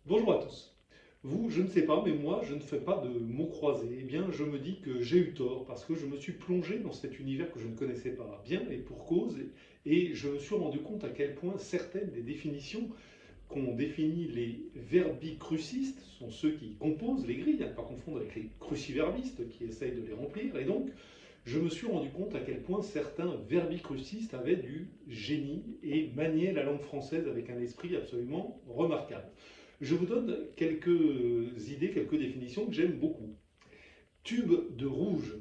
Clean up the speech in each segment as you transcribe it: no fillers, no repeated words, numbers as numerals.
Bonjour à tous. Vous, je ne sais pas, mais moi, je ne fais pas de mots croisés. Eh bien, je me dis que j'ai eu tort parce que je me suis plongé dans cet univers que je ne connaissais pas bien et pour cause. Et je me suis rendu compte à quel point certaines des définitions qu'ont définies les verbicrucistes sont ceux qui composent les grilles, à ne pas confondre avec les cruciverbistes qui essayent de les remplir. Et donc, je me suis rendu compte à quel point certains verbicrucistes avaient du génie et maniaient la langue française avec un esprit absolument remarquable. Je vous donne quelques idées, quelques définitions que j'aime beaucoup. Tube de rouge,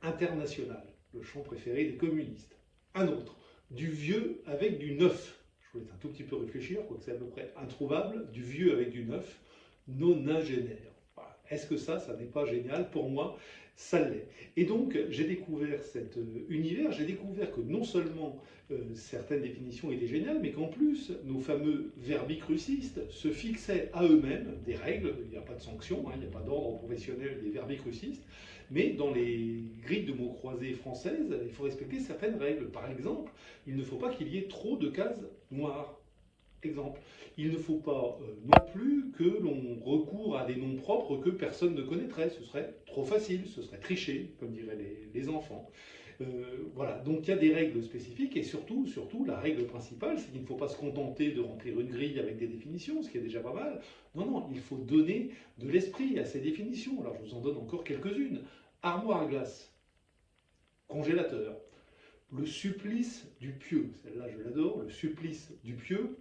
international, le chant préféré des communistes. Un autre, du vieux avec du neuf. Je vous laisse un tout petit peu réfléchir, quoique c'est à peu près introuvable. Du vieux avec du neuf, nonagénaire. Voilà. Est-ce que ça n'est pas génial? Pour moi, ça l'est. Et donc, j'ai découvert cet univers, j'ai découvert que non seulement certaines définitions étaient géniales, mais qu'en plus, nos fameux verbicrucistes se fixaient à eux-mêmes des règles, il n'y a pas de sanction, il n'y a pas d'ordre professionnel des verbicrucistes, mais dans les grilles de mots croisés françaises, il faut respecter certaines règles. Par exemple, il ne faut pas qu'il y ait trop de cases noires. Exemple, il ne faut pas non plus que l'on recourt à des noms propres que personne ne connaîtrait. Ce serait trop facile, ce serait tricher, comme diraient les enfants. Voilà, donc il y a des règles spécifiques et surtout, la règle principale, c'est qu'il ne faut pas se contenter de remplir une grille avec des définitions, ce qui est déjà pas mal. Non, il faut donner de l'esprit à ces définitions. Alors je vous en donne encore quelques-unes. Armoire à glace, congélateur, le supplice du pieu, celle-là je l'adore, le supplice du pieu,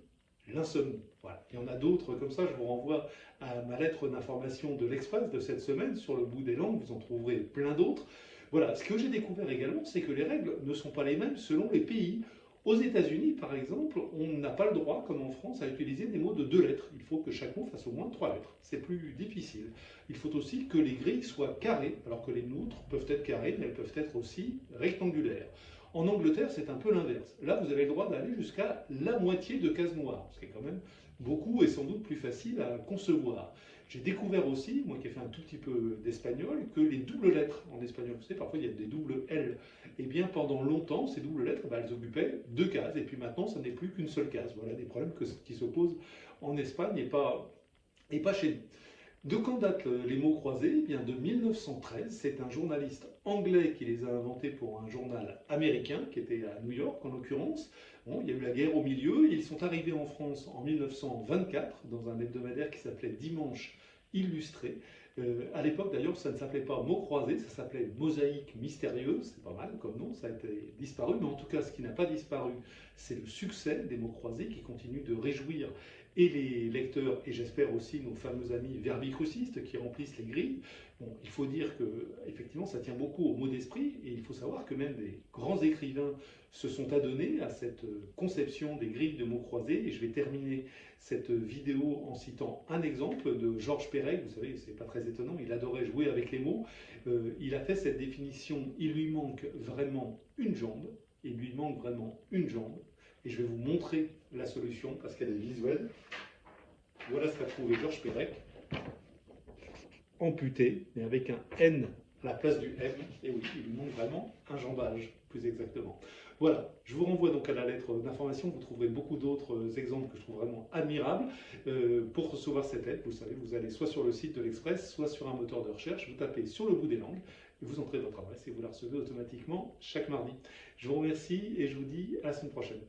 l'insomnie. Voilà. Il y en a d'autres comme ça, je vous renvoie à ma lettre d'information de l'Express de cette semaine sur le bout des langues, vous en trouverez plein d'autres. Voilà, ce que j'ai découvert également, c'est que les règles ne sont pas les mêmes selon les pays. Aux États-Unis, par exemple, on n'a pas le droit, comme en France, à utiliser des mots de 2 lettres. Il faut que chaque mot fasse au moins 3 lettres. C'est plus difficile. Il faut aussi que les grilles soient carrées, alors que les nôtres peuvent être carrées, mais elles peuvent être aussi rectangulaires. En Angleterre, c'est un peu l'inverse. Là, vous avez le droit d'aller jusqu'à la moitié de cases noires, ce qui est quand même beaucoup et sans doute plus facile à concevoir. J'ai découvert aussi, moi qui ai fait un tout petit peu d'espagnol, que les doubles lettres en espagnol, vous savez, parfois il y a des doubles L. Et bien pendant longtemps, ces doubles lettres, elles occupaient 2 cases, et puis maintenant, ça n'est plus qu'une seule case. Voilà des problèmes qui s'opposent en Espagne et pas chez nous. De quand datent les mots croisés? Eh bien de 1913, c'est un journaliste anglais qui les a inventés pour un journal américain, qui était à New York en l'occurrence. Bon, il y a eu la guerre au milieu, et ils sont arrivés en France en 1924 dans un hebdomadaire qui s'appelait Dimanche Illustré. À l'époque d'ailleurs, ça ne s'appelait pas mots croisés, ça s'appelait mosaïque mystérieuse, c'est pas mal comme nom, ça a été disparu, mais en tout cas ce qui n'a pas disparu, c'est le succès des mots croisés qui continue de réjouir et les lecteurs, et j'espère aussi nos fameux amis verbicrucistes qui remplissent les grilles. Bon, il faut dire que effectivement, ça tient beaucoup au mot d'esprit, et il faut savoir que même des grands écrivains se sont adonnés à cette conception des grilles de mots croisés, et je vais terminer cette vidéo en citant un exemple de Georges Perec. Vous savez, c'est pas très étonnant, il adorait jouer avec les mots. Il a fait cette définition: il lui manque vraiment une jambe, il lui manque vraiment une jambe. Et je vais vous montrer la solution parce qu'elle est visuelle. Voilà ce qu'a trouvé Georges Perec, amputé, mais avec un N à la place du M. Et oui, il lui manque vraiment un jambage, plus exactement. Voilà, je vous renvoie donc à la lettre d'information. Vous trouverez beaucoup d'autres exemples que je trouve vraiment admirables. Pour recevoir cette lettre, vous savez, vous allez soit sur le site de l'Express, soit sur un moteur de recherche, vous tapez sur le bout des langues, et vous entrez votre adresse et vous la recevez automatiquement chaque mardi. Je vous remercie et je vous dis à la semaine prochaine.